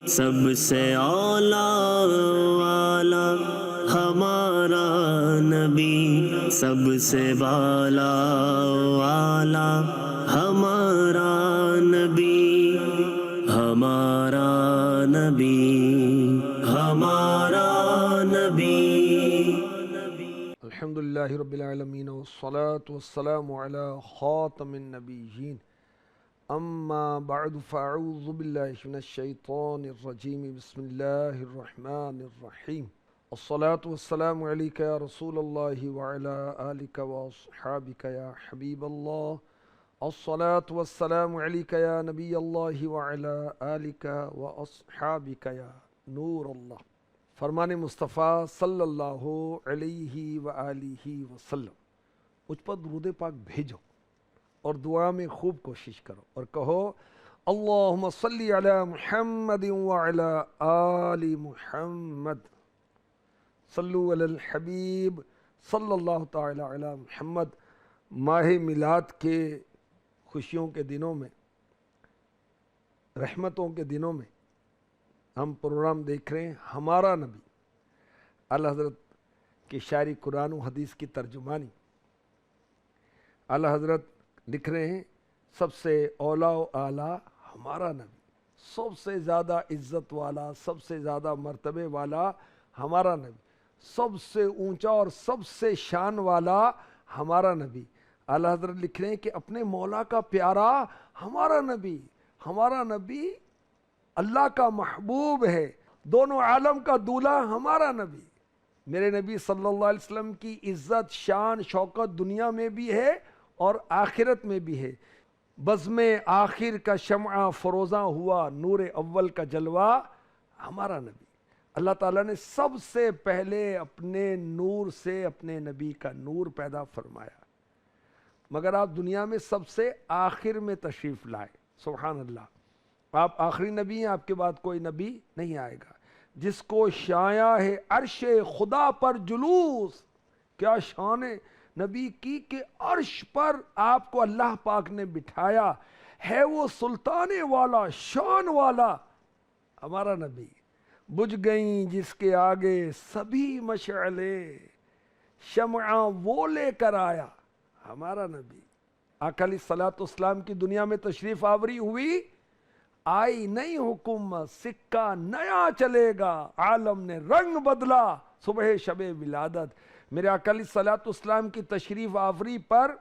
سب سے اعلیٰ والا ہمارا نبی، سب سے بالا والا ہمارا نبی، ہمارا نبی، ہمارا نبی۔ الحمدللہ رب العالمین والصلاة والسلام علی خاتم النبیین، اما بعد فاعوذ باللہ من الشیطان الرجیم، بسم اللہ الرحمن الرحیم۔ الصلاة والسلام علیکہ یا رسول اللہ وعلی آلکہ واصحابکہ یا حبیب اللہ۔ الصلاة والسلام علیکہ یا نبی اللہ وعلی آلکہ واصحابکہ یا نور اللہ۔ فرمان مصطفیٰ صلی اللہ علیہ وآلہ وسلم، مجھ پر درود پاک بھیجو اور دعا میں خوب کوشش کرو اور کہو اللہم صلی علی محمد وعلی آل محمد، صلو علی الحبیب صلی اللہ تعالی علی محمد۔ ماہ میلاد کے خوشیوں کے دنوں میں، رحمتوں کے دنوں میں ہم پروگرام دیکھ رہے ہیں ہمارا نبی، اعلیٰ حضرت کی شاعری قرآن و حدیث کی ترجمانی۔ اعلیٰ حضرت لکھ رہے ہیں سب سے اولیٰ و اعلیٰ ہمارا نبی، سب سے زیادہ عزت والا، سب سے زیادہ مرتبے والا ہمارا نبی، سب سے اونچا اور سب سے شان والا ہمارا نبی۔ اعلیٰ حضرت لکھ رہے ہیں کہ اپنے مولا کا پیارا ہمارا نبی اللہ کا محبوب ہے، دونوں عالم کا دولہا ہمارا نبی۔ میرے نبی صلی اللہ علیہ وسلم کی عزت، شان، شوکت دنیا میں بھی ہے اور آخرت میں بھی ہے۔ بزم آخر کا شمع فروزاں ہوا، نور اول کا جلوہ ہمارا نبی۔ اللہ تعالیٰ نے سب سے پہلے اپنے نور سے اپنے نبی کا نور پیدا فرمایا، مگر آپ دنیا میں سب سے آخر میں تشریف لائے۔ سبحان اللہ، آپ آخری نبی ہیں، آپ کے بعد کوئی نبی نہیں آئے گا۔ جس کو شایع ہے عرش خدا پر جلوس، کیا شان ہے نبی کی کہ عرش پر آپ کو اللہ پاک نے بٹھایا ہے، وہ سلطان والا شان والا ہمارا نبی۔ بجھ گئیں جس کے آگے سبھی مشعلیں، شمعاں وہ لے کر آیا ہمارا نبی۔ آقا علیہ الصلوۃ والسلام کی دنیا میں تشریف آوری ہوئی، آئی نئی حکومت، سکہ نیا چلے گا، عالم نے رنگ بدلا صبح شب ولادت۔ میرے آقا علیہ الصلوۃ والسلام کی تشریف آوری پر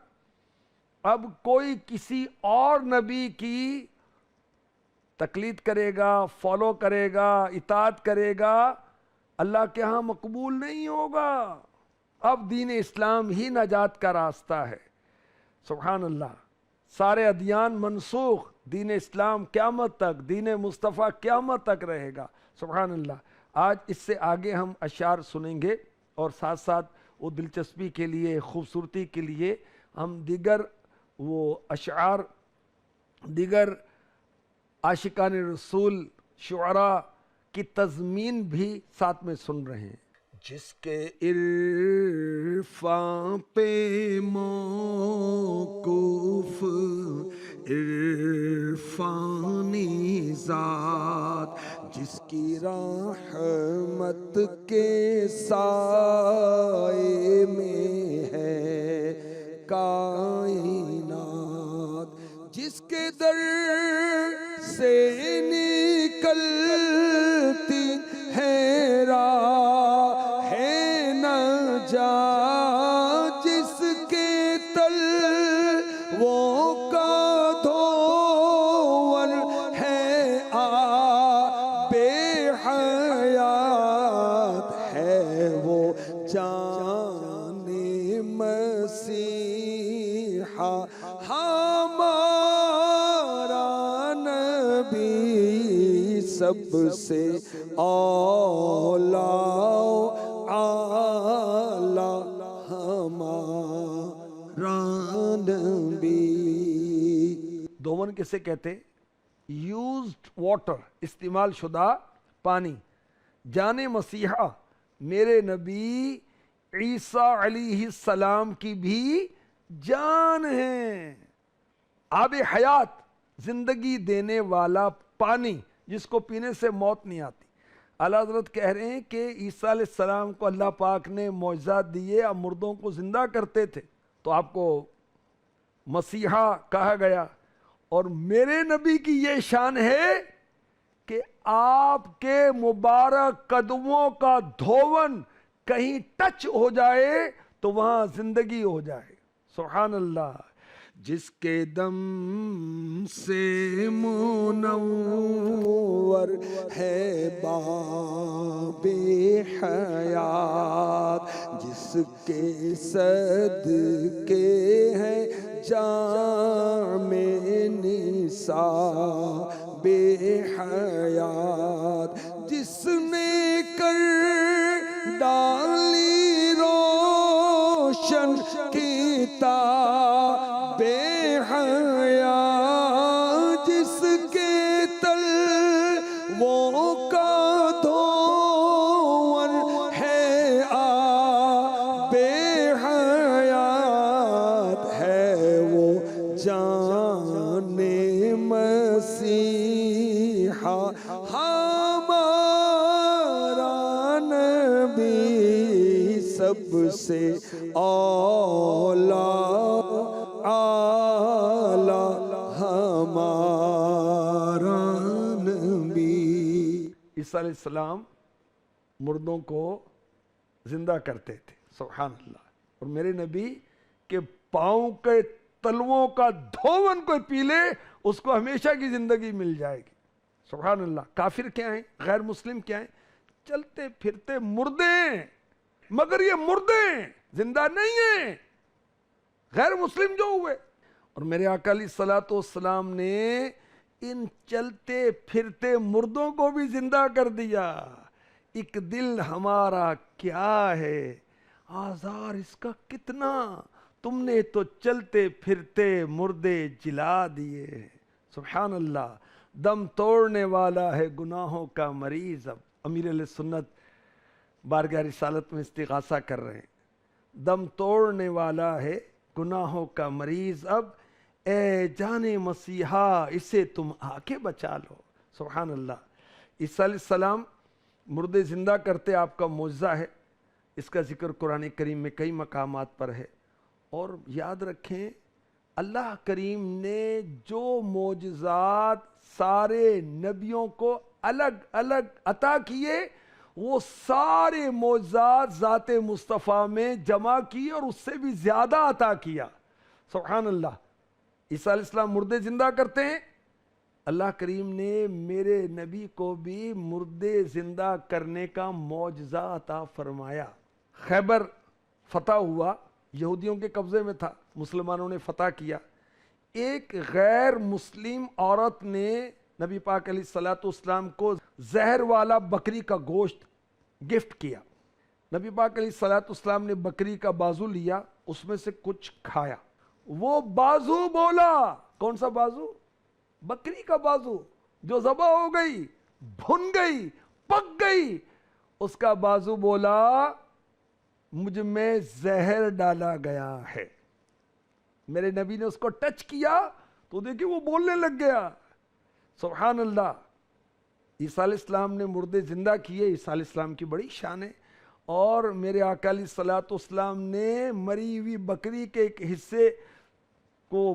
اب کوئی کسی اور نبی کی تقلید کرے گا، فالو کرے گا، اطاعت کرے گا، اللہ کے ہاں مقبول نہیں ہوگا۔ اب دین اسلام ہی نجات کا راستہ ہے۔ سبحان اللہ، سارے ادیان منسوخ، دین اسلام قیامت تک، دین مصطفیٰ قیامت تک رہے گا۔ سبحان اللہ۔ آج اس سے آگے ہم اشعار سنیں گے اور ساتھ ساتھ وہ دلچسپی کے لیے، خوبصورتی کے لیے ہم دیگر وہ اشعار، دیگر عاشقان رسول شعراء کی تضمین بھی ساتھ میں سن رہے ہیں۔ جس کے عرفاں پہ موقوف عرفانی ذات، جس کی رحمت کے سائے میں ہے کائنات، جس کے در سے نکلتی ہے راہ نجات، جس کے تل وہ کا دھوور ہے آب حیات، ہے وہ جان مسیحا ہمارا نبی، سب سے اولیٰ اعلیٰ ہمارا نبی۔ دوون کسے کہتے؟ یوزڈ واٹر، استعمال شدہ پانی۔ جان مسیحا میرے نبی عیسیٰ علیہ السلام کی بھی جان ہے۔ آب حیات، زندگی دینے والا پانی جس کو پینے سے موت نہیں آتی۔ اعلیٰ حضرت کہہ رہے ہیں کہ عیسیٰ علیہ السلام کو اللہ پاک نے معجزات دیے، اب مردوں کو زندہ کرتے تھے، تو آپ کو مسیحا کہا گیا، اور میرے نبی کی یہ شان ہے کہ آپ کے مبارک قدموں کا دھون کہیں ٹچ ہو جائے تو وہاں زندگی ہو جائے۔ سبحان اللہ۔ جس کے دم سے منور ہے باب حیات، جس کے صدقے ہے جام نثار بے حیات، جس نے کر ڈالی روشن کتاب بے حیات، جس کے تل وہ کا دھون ہے آب حیات، ہے وہ جان مسیحا ہمارا نبی، سب سے اولا اعلی ہمارا نبی۔ عیسیٰ علیہ السلام مردوں کو زندہ کرتے تھے، سبحان اللہ، اور میرے نبی کے پاؤں کے تلووں کا دھون کوئی پی لے اس کو ہمیشہ کی زندگی مل جائے گی۔ سبحان اللہ۔ کافر کیا ہیں، غیر مسلم کیا ہیں؟ چلتے پھرتے مردے ہیں، مگر یہ مردے ہیں، زندہ نہیں ہیں، غیر مسلم جو ہوئے۔ اور میرے آقا علیہ الصلوۃ والسلام نے ان چلتے پھرتے مردوں کو بھی زندہ کر دیا۔ ایک دل ہمارا کیا ہے، آزار اس کا کتنا، تم نے تو چلتے پھرتے مردے جلا دیے۔ سبحان اللہ۔ دم توڑنے والا ہے گناہوں کا مریض، اب امیر علیہ سنت بارگاہ رسالت میں استغاثہ کر رہے ہیں، دم توڑنے والا ہے گناہوں کا مریض، اب اے جان مسیحا اسے تم آ کے بچا لو۔ سبحان اللہ۔ عیسیٰ علیہ السلام مردے زندہ کرتے آپ کا معجزہ ہے، اس کا ذکر قرآن کریم میں کئی مقامات پر ہے۔ اور یاد رکھیں اللہ کریم نے جو معجزات سارے نبیوں کو الگ الگ عطا کیے، وہ سارے معجزات ذات مصطفیٰ میں جمع کیے اور اس سے بھی زیادہ عطا کیا۔ سبحان اللہ۔ عیسیٰ علیہ السلام مردے زندہ کرتے ہیں، اللہ کریم نے میرے نبی کو بھی مردے زندہ کرنے کا معجزہ عطا فرمایا۔ خیبر فتح ہوا، یہودیوں کے قبضے میں تھا، مسلمانوں نے فتح کیا۔ ایک غیر مسلم عورت نے نبی پاک علیہ الصلوۃ والسلام کو زہر والا بکری کا گوشت گفٹ کیا۔ نبی پاک علیہ الصلوۃ والسلام نے بکری کا بازو لیا، اس میں سے کچھ کھایا، وہ بازو بولا۔ کون سا بازو؟ بکری کا بازو جو ذبح ہو گئی، بھن گئی، پک گئی، اس کا بازو بولا مجھ میں زہر ڈالا گیا ہے۔ میرے نبی نے اس کو ٹچ کیا تو دیکھیں وہ بولنے لگ گیا۔ سبحان اللہ۔ عیسیٰ علیہ السلام نے مردے زندہ کیے، عیسیٰ علیہ السلام کی بڑی شان ہے۔ اور میرے آقا علیہ الصلوۃ والسلام نے مری ہوئی بکری کے ایک حصے کو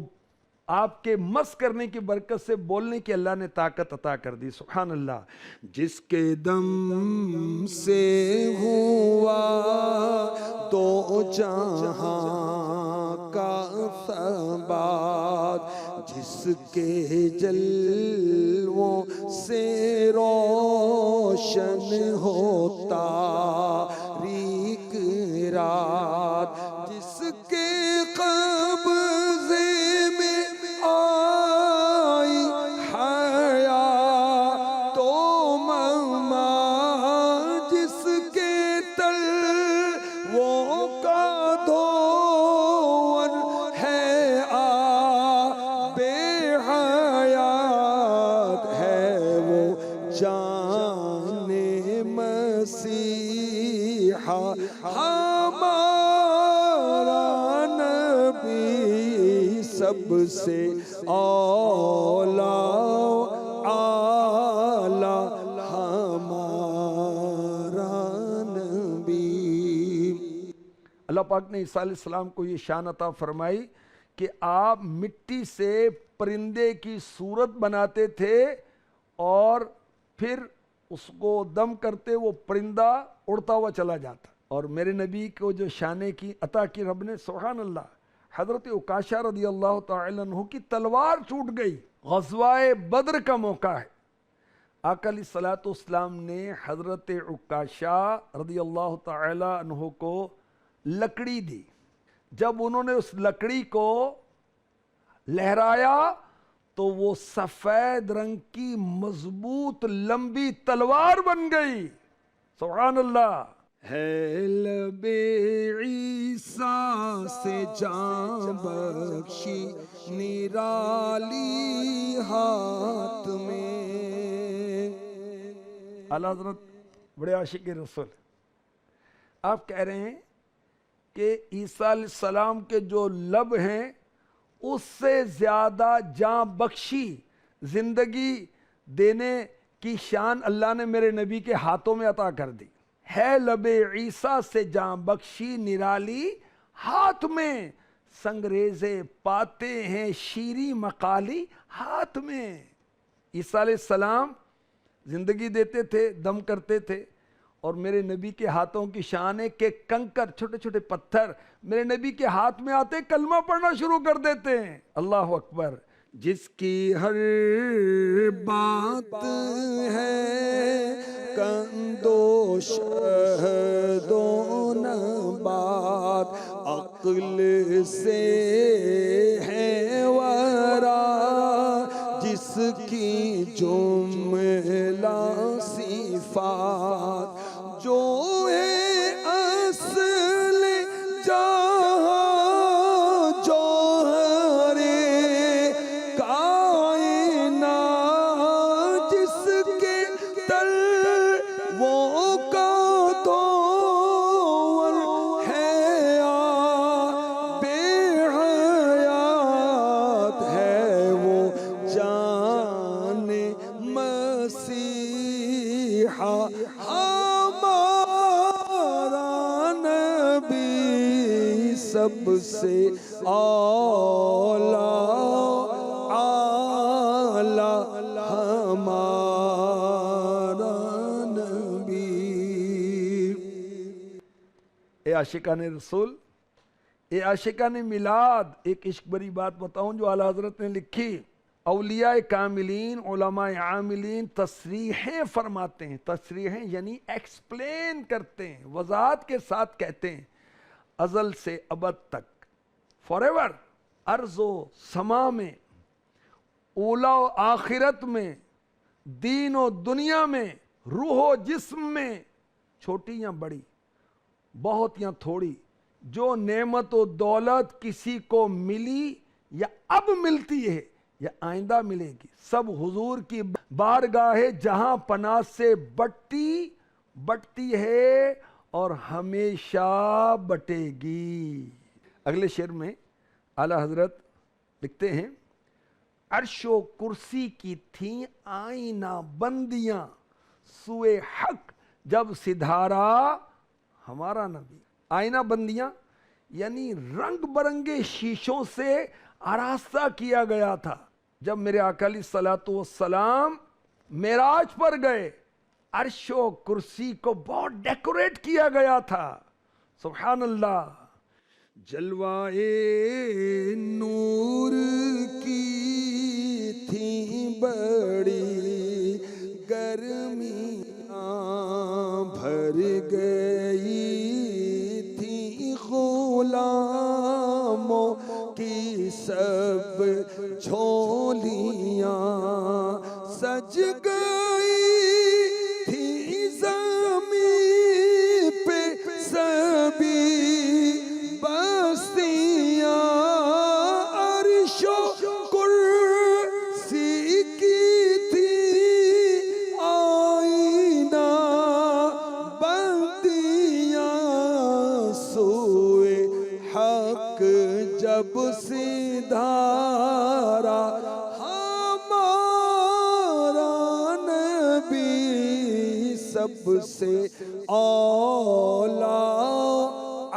آپ کے مس کرنے کی برکت سے بولنے کی اللہ نے طاقت عطا کر دی۔ سبحان اللہ۔ جس کے دم سے ہوا دو جہاں کا ثبات، جس کے جلووں سے روشن ہوتا تاریک رات، جس کے قبضے میں آئی حیات و ممات، جس کے تلووں کا دھون ہے آب حیات، ہے وہ جان مسیحا ہمارا نبی، سب سے اولا اعلی اللہ پاک نے عیسیٰ علیہ السلام کو یہ شان عطا فرمائی کہ آپ مٹی سے پرندے کی صورت بناتے تھے اور پھر اس کو دم کرتے وہ پرندہ اڑتا ہوا چلا جاتا. اور میرے نبی کو جو شانے کی عطا کی رب نے، سبحان اللہ، حضرت عکاشہ رضی اللہ تعالی عنہ کی تلوار ٹوٹ گئی. غزوہ بدر کا موقع ہے. آقا علیہ الصلوۃ والسلام نے حضرت عکاشہ رضی اللہ تعالی عنہ کو لکڑی دی. جب انہوں نے اس لکڑی کو لہرایا تو وہ سفید رنگ کی مضبوط لمبی تلوار بن گئی. سبحان اللہ. ہے لب عیسیٰ سے جان بخشی نرالی ہاتھ میں. اعلیٰ حضرت بڑے عاشق رسول آپ کہہ رہے ہیں کہ عیسیٰ علیہ السلام کے جو لب ہیں اس سے زیادہ جان بخشی زندگی دینے کی شان اللہ نے میرے نبی کے ہاتھوں میں عطا کر دی. ہے لب عیسیٰ سے جان بخشی نرالی ہاتھ میں، سنگریزے پاتے ہیں شیریں مقالی ہاتھ میں. عیسیٰ علیہ السلام زندگی دیتے تھے، دم کرتے تھے، اور میرے نبی کے ہاتھوں کی شان ہے کہ کنکر، چھوٹے چھوٹے پتھر میرے نبی کے ہاتھ میں آتے کلمہ پڑھنا شروع کر دیتے ہیں. اللہ اکبر. جس کی ہر بات ہے کندو شہد و نبات، عقل سے ہے ورا جس کی جملہ صفات، جو ہے اصل جہاں جوہر کائنات، جس کے تل وہ کا دور ہے بے حیات، ہے وہ جان مسیحا ہمارا نبی، سب سے اولا اعلی ہمارا نبی. اے عاشقان رسول، اے عاشقان میلاد، ایک عشق بری بات بتاؤں جو اعلیٰ حضرت نے لکھی. اولیاء کاملین، علماء عاملین تصریحیں فرماتے ہیں. تصریحیں یعنی ایکسپلین کرتے ہیں، وضاحت کے ساتھ کہتے ہیں. ازل سے ابد تک، فار ایور، ارض و سما میں، اولا و آخرت میں، دین و دنیا میں، روح و جسم میں، چھوٹی یا بڑی، بہت یا تھوڑی، جو نعمت و دولت کسی کو ملی یا اب ملتی ہے یا آئندہ ملے گی، سب حضور کی بارگاہ جہاں پناہ سے بٹتی ہے اور ہمیشہ بٹے گی. اگلے شعر میں اعلیٰ حضرت لکھتے ہیں، عرش و کرسی کی تھیں آئینہ بندیاں، سوئے حق جب سدھارا ہمارا نبی. آئینہ بندیاں یعنی رنگ برنگے شیشوں سے آراستہ کیا گیا تھا. جب میرے آقا علیہ الصلوۃ والسلام معراج پر گئے، عرش و کرسی کو بہت ڈیکوریٹ کیا گیا تھا. سبحان اللہ. جلوائے نور کی تھی بڑی گرمیاں، بھر گئی تھی غلاموں کی سب جھولیاں، سج گئی تھی زمین پہ سبھی بستیاں، عرش و کرسی کی تھی آئینہ بندیاں، سوئے حق جب سدھارا ہمارا نبی، سب سے اولا